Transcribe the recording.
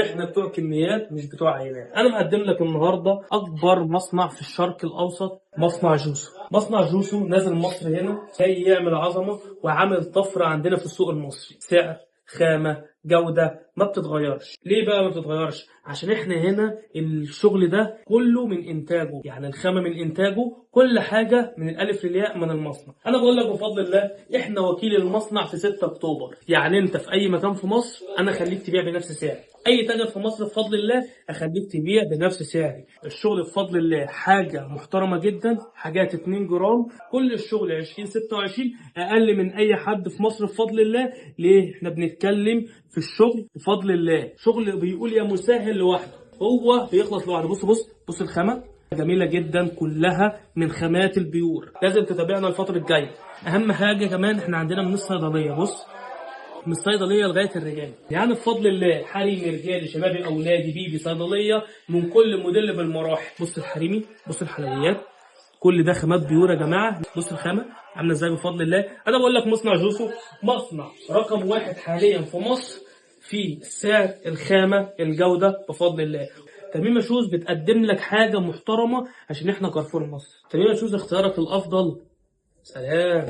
احنا بتوع كميات مش بتوع عينات. انا مقدم لك النهارده اكبر مصنع في الشرق الاوسط، مصنع جوسو. مصنع جوسو نازل مصر هنا جاي يعمل عظمه وعامل طفره عندنا في السوق المصري. سعر، خامه، جوده ما بتتغيرش. ليه بقى ما بتتغيرش؟ عشان احنا هنا الشغل ده كله من انتاجه، يعني الخامه من انتاجه، كل حاجه من الالف للياء من المصنع. انا بقول لك بفضل الله احنا وكيل المصنع في 6 اكتوبر، يعني انت في اي مكان في مصر انا خليك تبيع بنفس سعري. اي تاجر في مصر بفضل الله اخليك تبيع بنفس سعري. الشغل بفضل الله حاجه محترمه جدا، حاجات 2 جرام، كل الشغل 2026 اقل من اي حد في مصر بفضل الله. ليه؟ احنا بنتكلم في الشغل بفضل الله، شغل بيقول يا مسهل لوحده، هو بيخلص لوحده. بص الخامه جميله جدا، كلها من خامات البيور. لازم تتابعنا الفتره الجايه. اهم حاجه كمان احنا عندنا من الصيدليه، بص من الصيدليه لغايه الرجال، يعني بفضل الله حريمي، رجالي، شبابي، اولادي، بيبي، صيدليه من كل موديل بالمراحل. بص الحريمي، بص الحلويات، كل ده خامات بيور يا جماعه. بص الخامه عامله ازاي بفضل الله. انا بقول لك مصنع جوسو مصنع رقم 1 حاليا في مصر في السعر، الخامه، الجوده بفضل الله. تميمة شوز بتقدم لك حاجه محترمه عشان احنا كارفور مصر. تميمة شوز اختيارك الافضل. سلام.